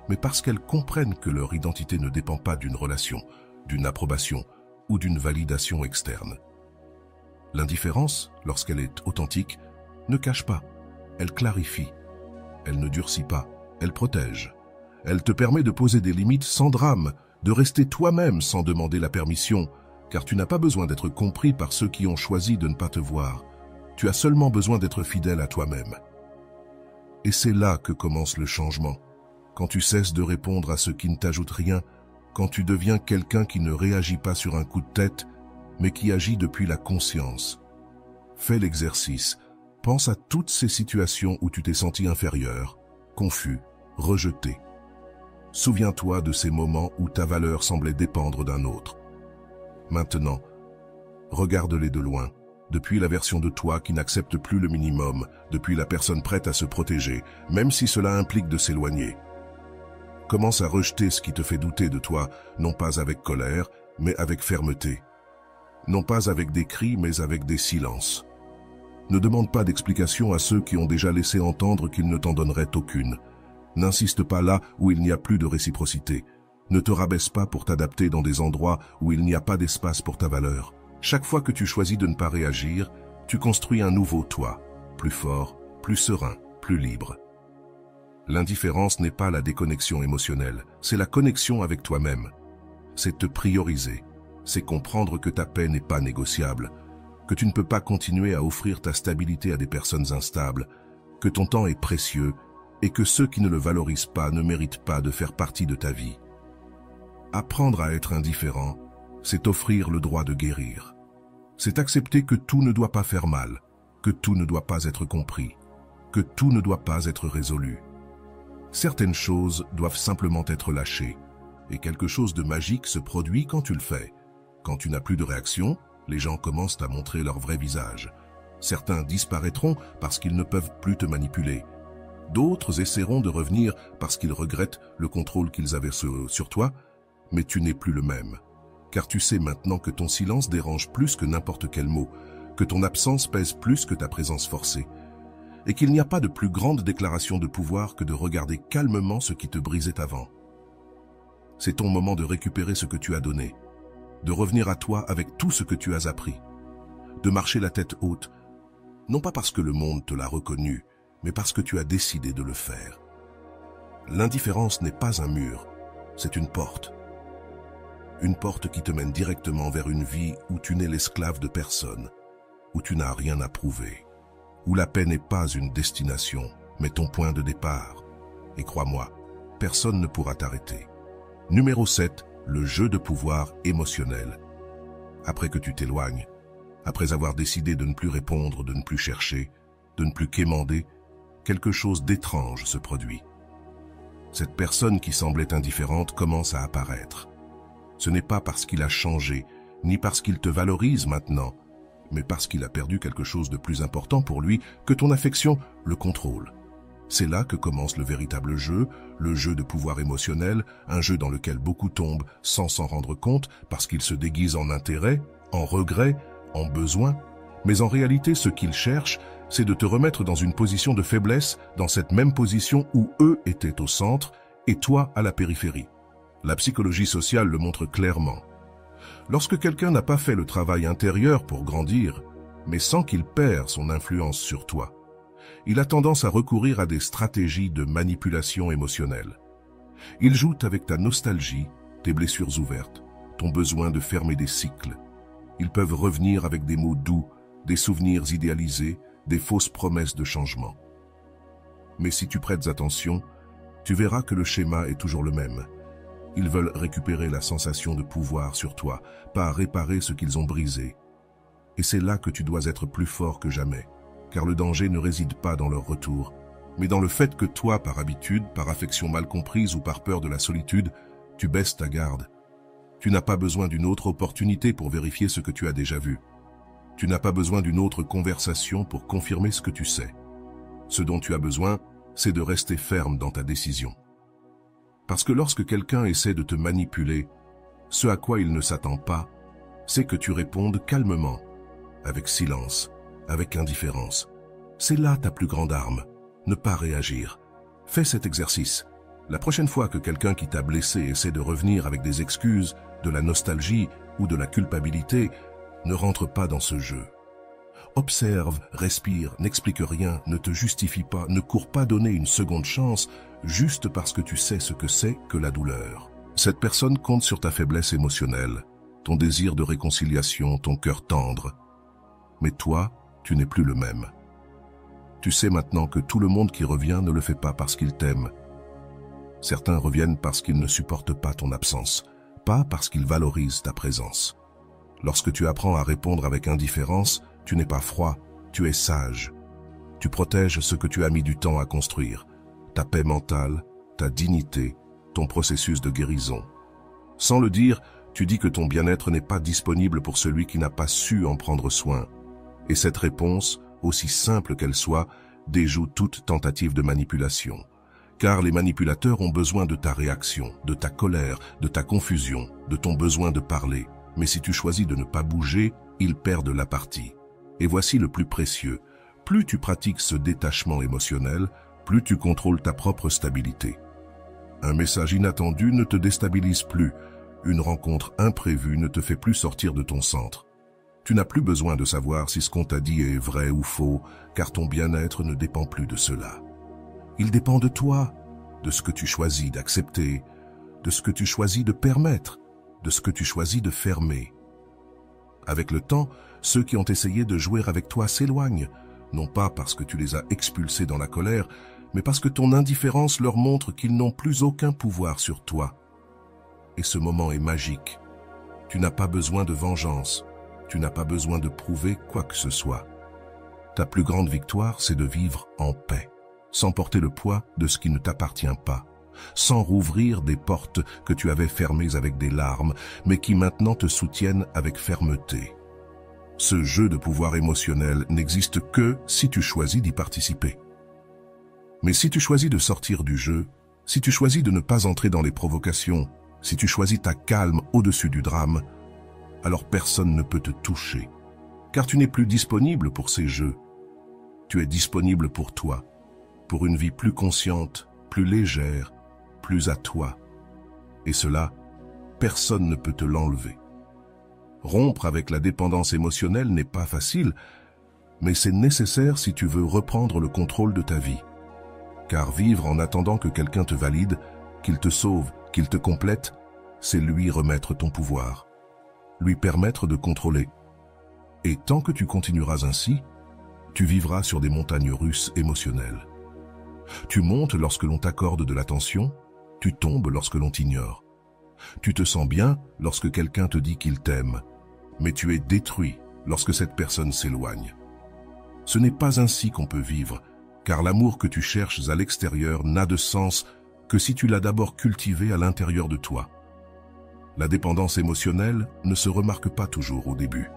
mais parce qu'elles comprennent que leur identité ne dépend pas d'une relation, d'une approbation ou d'une validation externe. L'indifférence, lorsqu'elle est authentique, ne cache pas, elle clarifie, elle ne durcit pas, elle protège. Elle te permet de poser des limites sans drame, de rester toi-même sans demander la permission, car tu n'as pas besoin d'être compris par ceux qui ont choisi de ne pas te voir. Tu as seulement besoin d'être fidèle à toi-même. Et c'est là que commence le changement. Quand tu cesses de répondre à ceux qui ne t'ajoutent rien, quand tu deviens quelqu'un qui ne réagit pas sur un coup de tête, mais qui agit depuis la conscience. Fais l'exercice. Pense à toutes ces situations où tu t'es senti inférieur, confus, rejeté. Souviens-toi de ces moments où ta valeur semblait dépendre d'un autre. Maintenant, regarde-les de loin, depuis la version de toi qui n'accepte plus le minimum, depuis la personne prête à se protéger, même si cela implique de s'éloigner. Commence à rejeter ce qui te fait douter de toi, non pas avec colère, mais avec fermeté. Non pas avec des cris, mais avec des silences. Ne demande pas d'explication à ceux qui ont déjà laissé entendre qu'ils ne t'en donneraient aucune. N'insiste pas là où il n'y a plus de réciprocité. Ne te rabaisse pas pour t'adapter dans des endroits où il n'y a pas d'espace pour ta valeur. Chaque fois que tu choisis de ne pas réagir, tu construis un nouveau toi, plus fort, plus serein, plus libre. L'indifférence n'est pas la déconnexion émotionnelle, c'est la connexion avec toi-même. C'est te prioriser, c'est comprendre que ta paix n'est pas négociable, que tu ne peux pas continuer à offrir ta stabilité à des personnes instables, que ton temps est précieux et que ceux qui ne le valorisent pas ne méritent pas de faire partie de ta vie. Apprendre à être indifférent, c'est offrir le droit de guérir. C'est accepter que tout ne doit pas faire mal, que tout ne doit pas être compris, que tout ne doit pas être résolu. Certaines choses doivent simplement être lâchées, et quelque chose de magique se produit quand tu le fais. Quand tu n'as plus de réaction, les gens commencent à montrer leur vrai visage. Certains disparaîtront parce qu'ils ne peuvent plus te manipuler. D'autres essaieront de revenir parce qu'ils regrettent le contrôle qu'ils avaient sur toi, mais tu n'es plus le même. Car tu sais maintenant que ton silence dérange plus que n'importe quel mot, que ton absence pèse plus que ta présence forcée, et qu'il n'y a pas de plus grande déclaration de pouvoir que de regarder calmement ce qui te brisait avant. C'est ton moment de récupérer ce que tu as donné, de revenir à toi avec tout ce que tu as appris, de marcher la tête haute, non pas parce que le monde te l'a reconnu, mais parce que tu as décidé de le faire. L'indifférence n'est pas un mur, c'est une porte. Une porte qui te mène directement vers une vie où tu n'es l'esclave de personne, où tu n'as rien à prouver, où la paix n'est pas une destination, mais ton point de départ. Et crois-moi, personne ne pourra t'arrêter. Numéro 7, le jeu de pouvoir émotionnel. Après que tu t'éloignes, après avoir décidé de ne plus répondre, de ne plus chercher, de ne plus quémander, quelque chose d'étrange se produit. Cette personne qui semblait indifférente commence à apparaître. Ce n'est pas parce qu'il a changé, ni parce qu'il te valorise maintenant, mais parce qu'il a perdu quelque chose de plus important pour lui que ton affection, le contrôle. C'est là que commence le véritable jeu, le jeu de pouvoir émotionnel, un jeu dans lequel beaucoup tombent sans s'en rendre compte parce qu'ils se déguisent en intérêt, en regret, en besoin. Mais en réalité, ce qu'ils cherchent, c'est de te remettre dans une position de faiblesse, dans cette même position où eux étaient au centre et toi à la périphérie. La psychologie sociale le montre clairement. Lorsque quelqu'un n'a pas fait le travail intérieur pour grandir, mais sans qu'il perd son influence sur toi, il a tendance à recourir à des stratégies de manipulation émotionnelle. Il joue avec ta nostalgie, tes blessures ouvertes, ton besoin de fermer des cycles. Ils peuvent revenir avec des mots doux, des souvenirs idéalisés, des fausses promesses de changement. Mais si tu prêtes attention, tu verras que le schéma est toujours le même. Ils veulent récupérer la sensation de pouvoir sur toi, pas réparer ce qu'ils ont brisé. Et c'est là que tu dois être plus fort que jamais, car le danger ne réside pas dans leur retour, mais dans le fait que toi, par habitude, par affection mal comprise ou par peur de la solitude, tu baisses ta garde. Tu n'as pas besoin d'une autre opportunité pour vérifier ce que tu as déjà vu. Tu n'as pas besoin d'une autre conversation pour confirmer ce que tu sais. Ce dont tu as besoin, c'est de rester ferme dans ta décision. Parce que lorsque quelqu'un essaie de te manipuler, ce à quoi il ne s'attend pas, c'est que tu répondes calmement, avec silence, avec indifférence. C'est là ta plus grande arme, ne pas réagir. Fais cet exercice. La prochaine fois que quelqu'un qui t'a blessé essaie de revenir avec des excuses, de la nostalgie ou de la culpabilité, ne rentre pas dans ce jeu. Observe, respire, n'explique rien, ne te justifie pas, ne cours pas donner une seconde chance, juste parce que tu sais ce que c'est que la douleur. Cette personne compte sur ta faiblesse émotionnelle, ton désir de réconciliation, ton cœur tendre. Mais toi, tu n'es plus le même. Tu sais maintenant que tout le monde qui revient ne le fait pas parce qu'il t'aime. Certains reviennent parce qu'ils ne supportent pas ton absence, pas parce qu'ils valorisent ta présence. Lorsque tu apprends à répondre avec indifférence, tu n'es pas froid, tu es sage. Tu protèges ce que tu as mis du temps à construire, ta paix mentale, ta dignité, ton processus de guérison. Sans le dire, tu dis que ton bien-être n'est pas disponible pour celui qui n'a pas su en prendre soin. Et cette réponse, aussi simple qu'elle soit, déjoue toute tentative de manipulation. Car les manipulateurs ont besoin de ta réaction, de ta colère, de ta confusion, de ton besoin de parler. Mais si tu choisis de ne pas bouger, ils perdent la partie. Et voici le plus précieux. Plus tu pratiques ce détachement émotionnel, plus tu contrôles ta propre stabilité. Un message inattendu ne te déstabilise plus. Une rencontre imprévue ne te fait plus sortir de ton centre. Tu n'as plus besoin de savoir si ce qu'on t'a dit est vrai ou faux, car ton bien-être ne dépend plus de cela. Il dépend de toi, de ce que tu choisis d'accepter, de ce que tu choisis de permettre, de ce que tu choisis de fermer. Avec le temps, ceux qui ont essayé de jouer avec toi s'éloignent, non pas parce que tu les as expulsés dans la colère, mais parce que ton indifférence leur montre qu'ils n'ont plus aucun pouvoir sur toi. Et ce moment est magique. Tu n'as pas besoin de vengeance, tu n'as pas besoin de prouver quoi que ce soit. Ta plus grande victoire, c'est de vivre en paix, sans porter le poids de ce qui ne t'appartient pas, sans rouvrir des portes que tu avais fermées avec des larmes, mais qui maintenant te soutiennent avec fermeté. Ce jeu de pouvoir émotionnel n'existe que si tu choisis d'y participer. Mais si tu choisis de sortir du jeu, si tu choisis de ne pas entrer dans les provocations, si tu choisis ta calme au-dessus du drame, alors personne ne peut te toucher, car tu n'es plus disponible pour ces jeux. Tu es disponible pour toi, pour une vie plus consciente, plus légère, plus à toi. Et cela, personne ne peut te l'enlever. Rompre avec la dépendance émotionnelle n'est pas facile, mais c'est nécessaire si tu veux reprendre le contrôle de ta vie. Car vivre en attendant que quelqu'un te valide, qu'il te sauve, qu'il te complète, c'est lui remettre ton pouvoir, lui permettre de contrôler. Et tant que tu continueras ainsi, tu vivras sur des montagnes russes émotionnelles. Tu montes lorsque l'on t'accorde de l'attention, tu tombes lorsque l'on t'ignore. Tu te sens bien lorsque quelqu'un te dit qu'il t'aime, mais tu es détruit lorsque cette personne s'éloigne. Ce n'est pas ainsi qu'on peut vivre, car l'amour que tu cherches à l'extérieur n'a de sens que si tu l'as d'abord cultivé à l'intérieur de toi. La dépendance émotionnelle ne se remarque pas toujours au début.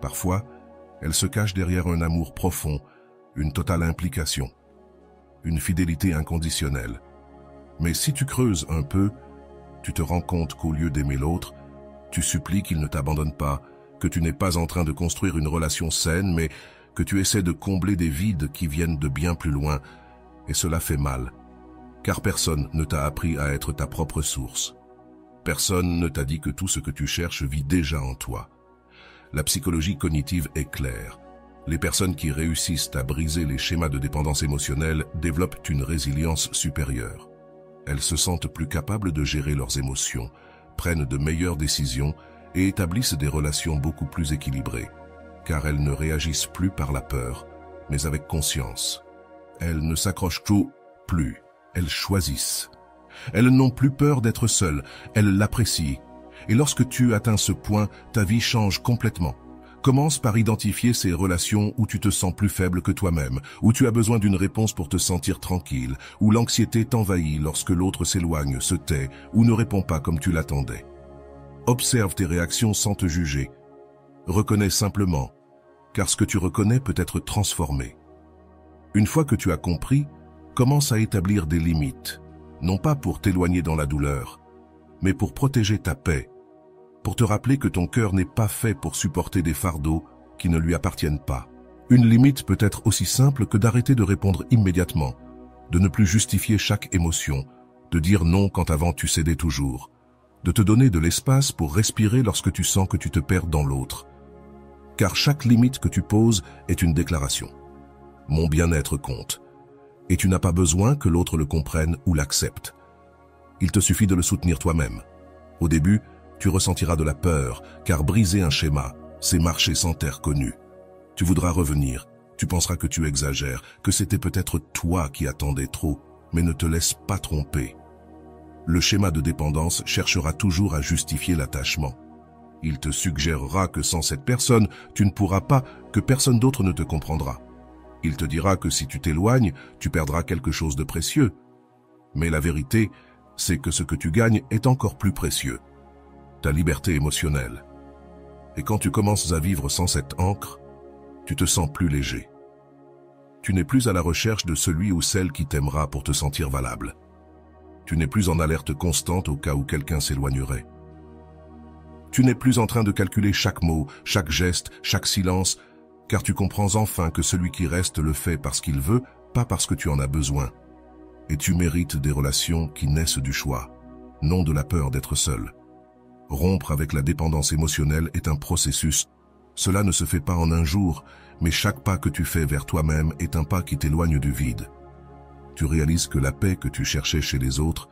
Parfois, elle se cache derrière un amour profond, une totale implication, une fidélité inconditionnelle. Mais si tu creuses un peu, tu te rends compte qu'au lieu d'aimer l'autre, tu supplies qu'il ne t'abandonne pas, que tu n'es pas en train de construire une relation saine, mais que tu essaies de combler des vides qui viennent de bien plus loin, et cela fait mal, car personne ne t'a appris à être ta propre source. Personne ne t'a dit que tout ce que tu cherches vit déjà en toi. La psychologie cognitive est claire. Les personnes qui réussissent à briser les schémas de dépendance émotionnelle développent une résilience supérieure. Elles se sentent plus capables de gérer leurs émotions, prennent de meilleures décisions et établissent des relations beaucoup plus équilibrées, car elles ne réagissent plus par la peur, mais avec conscience. Elles ne s'accrochent plus, elles choisissent. Elles n'ont plus peur d'être seules, elles l'apprécient. Et lorsque tu atteins ce point, ta vie change complètement. Commence par identifier ces relations où tu te sens plus faible que toi-même, où tu as besoin d'une réponse pour te sentir tranquille, où l'anxiété t'envahit lorsque l'autre s'éloigne, se tait ou ne répond pas comme tu l'attendais. Observe tes réactions sans te juger. Reconnais simplement, car ce que tu reconnais peut être transformé. Une fois que tu as compris, commence à établir des limites, non pas pour t'éloigner dans la douleur, mais pour protéger ta paix, pour te rappeler que ton cœur n'est pas fait pour supporter des fardeaux qui ne lui appartiennent pas. Une limite peut être aussi simple que d'arrêter de répondre immédiatement, de ne plus justifier chaque émotion, de dire non quand avant tu cédais toujours, de te donner de l'espace pour respirer lorsque tu sens que tu te perds dans l'autre. Car chaque limite que tu poses est une déclaration. Mon bien-être compte. Et tu n'as pas besoin que l'autre le comprenne ou l'accepte. Il te suffit de le soutenir toi-même. Au début, tu ressentiras de la peur, car briser un schéma, c'est marcher sans terre connue. Tu voudras revenir, tu penseras que tu exagères, que c'était peut-être toi qui attendais trop, mais ne te laisse pas tromper. Le schéma de dépendance cherchera toujours à justifier l'attachement. Il te suggérera que sans cette personne, tu ne pourras pas, que personne d'autre ne te comprendra. Il te dira que si tu t'éloignes, tu perdras quelque chose de précieux. Mais la vérité, c'est que ce que tu gagnes est encore plus précieux. Ta liberté émotionnelle. Et quand tu commences à vivre sans cette ancre, tu te sens plus léger. Tu n'es plus à la recherche de celui ou celle qui t'aimera pour te sentir valable. Tu n'es plus en alerte constante au cas où quelqu'un s'éloignerait. Tu n'es plus en train de calculer chaque mot, chaque geste, chaque silence, car tu comprends enfin que celui qui reste le fait parce qu'il veut, pas parce que tu en as besoin. Et tu mérites des relations qui naissent du choix, non de la peur d'être seul. Rompre avec la dépendance émotionnelle est un processus. Cela ne se fait pas en un jour, mais chaque pas que tu fais vers toi-même est un pas qui t'éloigne du vide. Tu réalises que la paix que tu cherchais chez les autres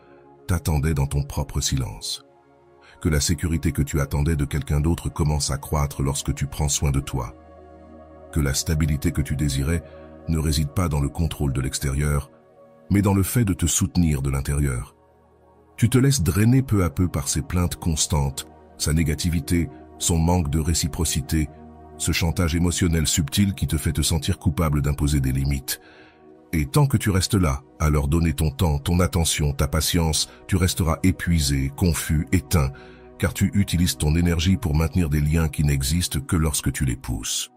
t'attendait dans ton propre silence. Que la sécurité que tu attendais de quelqu'un d'autre commence à croître lorsque tu prends soin de toi. Que la stabilité que tu désirais ne réside pas dans le contrôle de l'extérieur, mais dans le fait de te soutenir de l'intérieur. Tu te laisses drainer peu à peu par ses plaintes constantes, sa négativité, son manque de réciprocité, ce chantage émotionnel subtil qui te fait te sentir coupable d'imposer des limites. Et tant que tu restes là, à leur donner ton temps, ton attention, ta patience, tu resteras épuisé, confus, éteint, car tu utilises ton énergie pour maintenir des liens qui n'existent que lorsque tu les pousses.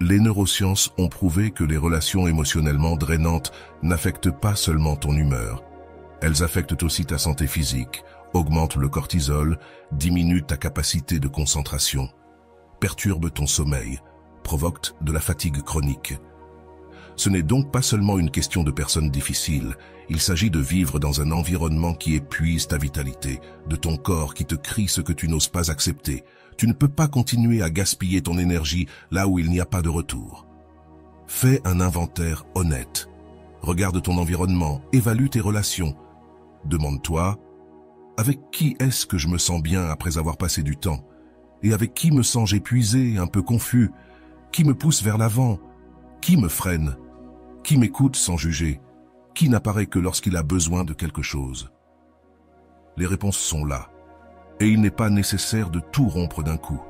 Les neurosciences ont prouvé que les relations émotionnellement drainantes n'affectent pas seulement ton humeur. Elles affectent aussi ta santé physique, augmentent le cortisol, diminuent ta capacité de concentration, perturbent ton sommeil, provoquent de la fatigue chronique. Ce n'est donc pas seulement une question de personnes difficiles, il s'agit de vivre dans un environnement qui épuise ta vitalité, de ton corps qui te crie ce que tu n'oses pas accepter. Tu ne peux pas continuer à gaspiller ton énergie là où il n'y a pas de retour. Fais un inventaire honnête. Regarde ton environnement, évalue tes relations. Demande-toi, avec qui est-ce que je me sens bien après avoir passé du temps? Et avec qui me sens-je épuisé, un peu confus? Qui me pousse vers l'avant? Qui me freine? Qui m'écoute sans juger? Qui n'apparaît que lorsqu'il a besoin de quelque chose? Les réponses sont là. Et il n'est pas nécessaire de tout rompre d'un coup.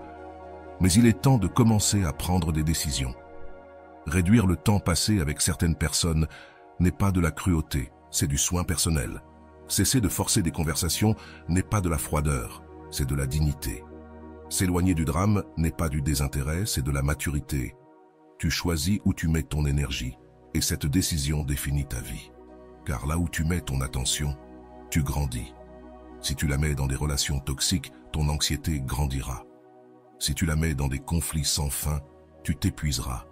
Mais il est temps de commencer à prendre des décisions. Réduire le temps passé avec certaines personnes n'est pas de la cruauté, c'est du soin personnel. Cesser de forcer des conversations n'est pas de la froideur, c'est de la dignité. S'éloigner du drame n'est pas du désintérêt, c'est de la maturité. Tu choisis où tu mets ton énergie, et cette décision définit ta vie. Car là où tu mets ton attention, tu grandis. Si tu la mets dans des relations toxiques, ton anxiété grandira. Si tu la mets dans des conflits sans fin, tu t'épuiseras.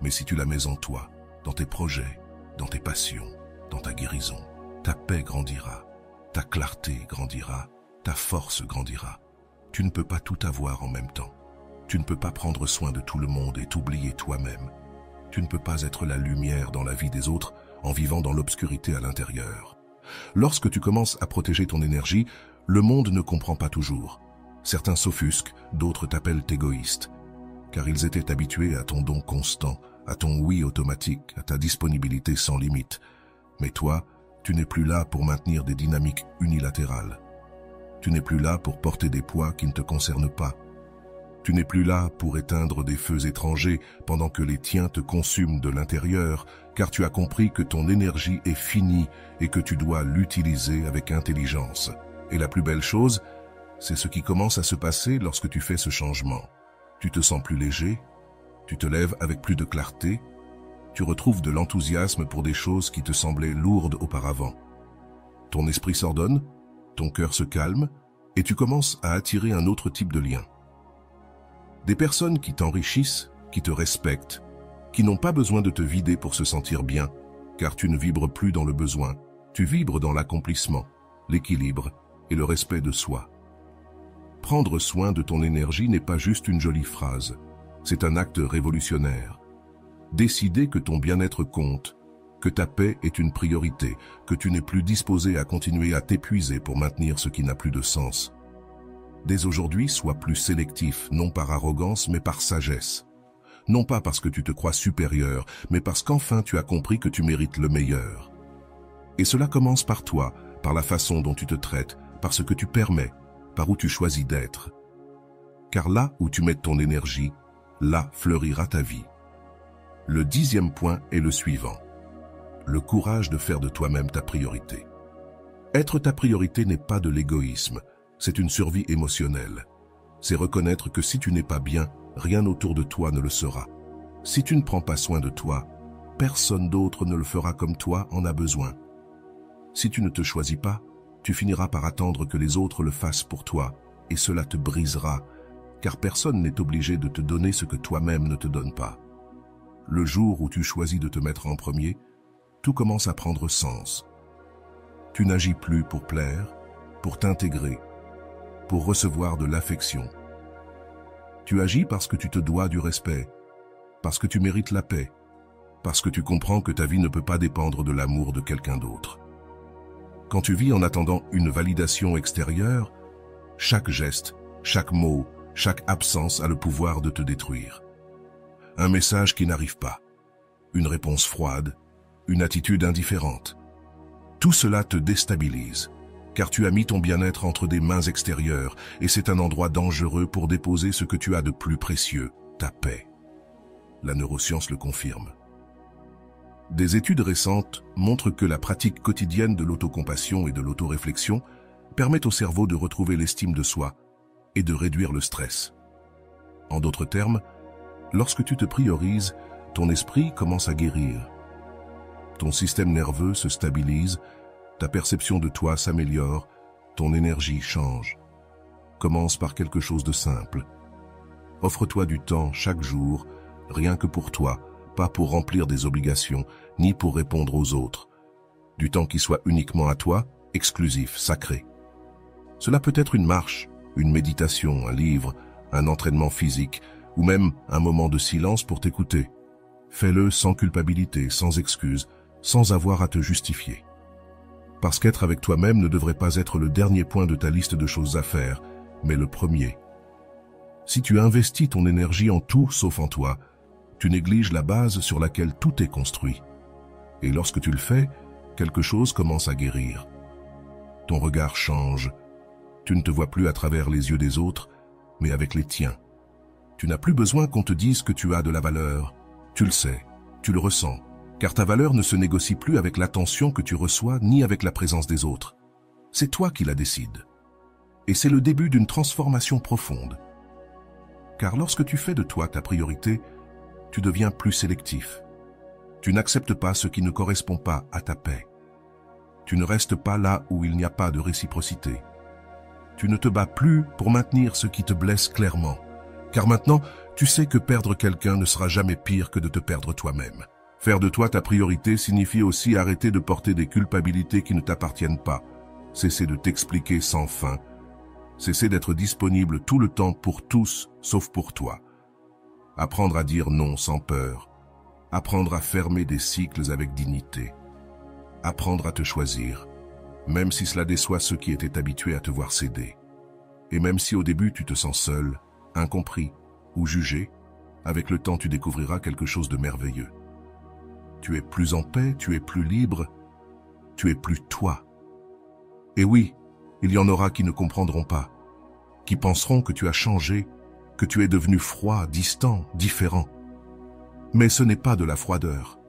Mais si tu la mets en toi, dans tes projets, dans tes passions, dans ta guérison, ta paix grandira, ta clarté grandira, ta force grandira. Tu ne peux pas tout avoir en même temps. Tu ne peux pas prendre soin de tout le monde et t'oublier toi-même. Tu ne peux pas être la lumière dans la vie des autres en vivant dans l'obscurité à l'intérieur. Lorsque tu commences à protéger ton énergie, le monde ne comprend pas toujours. Certains s'offusquent, d'autres t'appellent égoïste, car ils étaient habitués à ton don constant, à ton oui automatique, à ta disponibilité sans limite. Mais toi, tu n'es plus là pour maintenir des dynamiques unilatérales. Tu n'es plus là pour porter des poids qui ne te concernent pas. Tu n'es plus là pour éteindre des feux étrangers pendant que les tiens te consument de l'intérieur, car tu as compris que ton énergie est finie et que tu dois l'utiliser avec intelligence. Et la plus belle chose, c'est ce qui commence à se passer lorsque tu fais ce changement. Tu te sens plus léger, tu te lèves avec plus de clarté, tu retrouves de l'enthousiasme pour des choses qui te semblaient lourdes auparavant. Ton esprit s'ordonne, ton cœur se calme, et tu commences à attirer un autre type de lien. Des personnes qui t'enrichissent, qui te respectent, qui n'ont pas besoin de te vider pour se sentir bien, car tu ne vibres plus dans le besoin, tu vibres dans l'accomplissement, l'équilibre et le respect de soi. Prendre soin de ton énergie n'est pas juste une jolie phrase, c'est un acte révolutionnaire. Décider que ton bien-être compte, que ta paix est une priorité, que tu n'es plus disposé à continuer à t'épuiser pour maintenir ce qui n'a plus de sens. Dès aujourd'hui, sois plus sélectif, non par arrogance, mais par sagesse. Non pas parce que tu te crois supérieur, mais parce qu'enfin tu as compris que tu mérites le meilleur. Et cela commence par toi, par la façon dont tu te traites, par ce que tu permets, par où tu choisis d'être. Car là où tu mets ton énergie, là fleurira ta vie. Le 10e point est le suivant. Le courage de faire de toi-même ta priorité. Être ta priorité n'est pas de l'égoïsme, c'est une survie émotionnelle. C'est reconnaître que si tu n'es pas bien, rien autour de toi ne le sera. Si tu ne prends pas soin de toi, personne d'autre ne le fera comme toi en a besoin. Si tu ne te choisis pas, tu finiras par attendre que les autres le fassent pour toi, et cela te brisera, car personne n'est obligé de te donner ce que toi-même ne te donne pas. Le jour où tu choisis de te mettre en premier, tout commence à prendre sens. Tu n'agis plus pour plaire, pour t'intégrer, pour recevoir de l'affection. Tu agis parce que tu te dois du respect, parce que tu mérites la paix, parce que tu comprends que ta vie ne peut pas dépendre de l'amour de quelqu'un d'autre. Quand tu vis en attendant une validation extérieure, chaque geste, chaque mot, chaque absence a le pouvoir de te détruire. Un message qui n'arrive pas, une réponse froide, une attitude indifférente. Tout cela te déstabilise, car tu as mis ton bien-être entre des mains extérieures et c'est un endroit dangereux pour déposer ce que tu as de plus précieux, ta paix. La neuroscience le confirme. Des études récentes montrent que la pratique quotidienne de l'autocompassion et de l'autoréflexion permet au cerveau de retrouver l'estime de soi et de réduire le stress. En d'autres termes, lorsque tu te priorises, ton esprit commence à guérir. Ton système nerveux se stabilise, ta perception de toi s'améliore, ton énergie change. Commence par quelque chose de simple. Offre-toi du temps chaque jour, rien que pour toi, pas pour remplir des obligations, ni pour répondre aux autres. Du temps qui soit uniquement à toi, exclusif, sacré. Cela peut être une marche, une méditation, un livre, un entraînement physique, ou même un moment de silence pour t'écouter. Fais-le sans culpabilité, sans excuse, sans avoir à te justifier. Parce qu'être avec toi-même ne devrait pas être le dernier point de ta liste de choses à faire, mais le premier. Si tu investis ton énergie en tout sauf en toi, tu négliges la base sur laquelle tout est construit. Et lorsque tu le fais, quelque chose commence à guérir. Ton regard change. Tu ne te vois plus à travers les yeux des autres, mais avec les tiens. Tu n'as plus besoin qu'on te dise que tu as de la valeur. Tu le sais, tu le ressens, car ta valeur ne se négocie plus avec l'attention que tu reçois ni avec la présence des autres. C'est toi qui la décides. Et c'est le début d'une transformation profonde. Car lorsque tu fais de toi ta priorité, tu deviens plus sélectif. Tu n'acceptes pas ce qui ne correspond pas à ta paix. Tu ne restes pas là où il n'y a pas de réciprocité. Tu ne te bats plus pour maintenir ce qui te blesse clairement. Car maintenant, tu sais que perdre quelqu'un ne sera jamais pire que de te perdre toi-même. Faire de toi ta priorité signifie aussi arrêter de porter des culpabilités qui ne t'appartiennent pas. Cesser de t'expliquer sans fin. Cesser d'être disponible tout le temps pour tous, sauf pour toi. Apprendre à dire non sans peur. Apprendre à fermer des cycles avec dignité. Apprendre à te choisir, même si cela déçoit ceux qui étaient habitués à te voir céder. Et même si au début tu te sens seul, incompris ou jugé, avec le temps tu découvriras quelque chose de merveilleux. Tu es plus en paix, tu es plus libre, tu es plus toi. Et oui, il y en aura qui ne comprendront pas, qui penseront que tu as changé, que tu es devenu froid, distant, différent. Mais ce n'est pas de la froideur,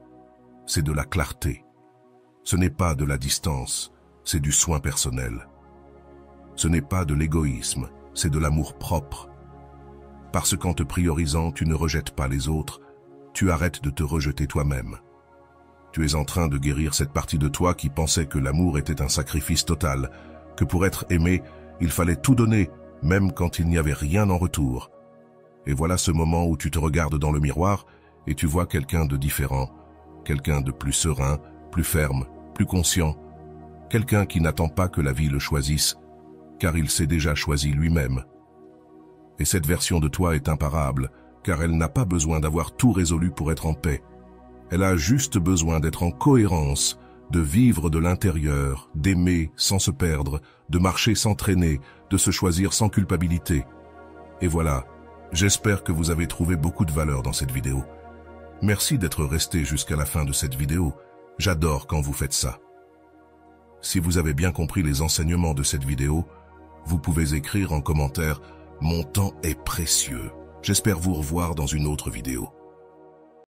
c'est de la clarté. Ce n'est pas de la distance, c'est du soin personnel. Ce n'est pas de l'égoïsme, c'est de l'amour propre. Parce qu'en te priorisant, tu ne rejettes pas les autres, tu arrêtes de te rejeter toi-même. Tu es en train de guérir cette partie de toi qui pensait que l'amour était un sacrifice total, que pour être aimé, il fallait tout donner, même quand il n'y avait rien en retour. Et voilà ce moment où tu te regardes dans le miroir et tu vois quelqu'un de différent, quelqu'un de plus serein, plus ferme, plus conscient, quelqu'un qui n'attend pas que la vie le choisisse, car il s'est déjà choisi lui-même. Et cette version de toi est imparable, car elle n'a pas besoin d'avoir tout résolu pour être en paix. Elle a juste besoin d'être en cohérence, de vivre de l'intérieur, d'aimer sans se perdre, de marcher sans traîner, de se choisir sans culpabilité. Et voilà, j'espère que vous avez trouvé beaucoup de valeur dans cette vidéo. Merci d'être resté jusqu'à la fin de cette vidéo. J'adore quand vous faites ça. Si vous avez bien compris les enseignements de cette vidéo, vous pouvez écrire en commentaire « Mon temps est précieux ». J'espère vous revoir dans une autre vidéo.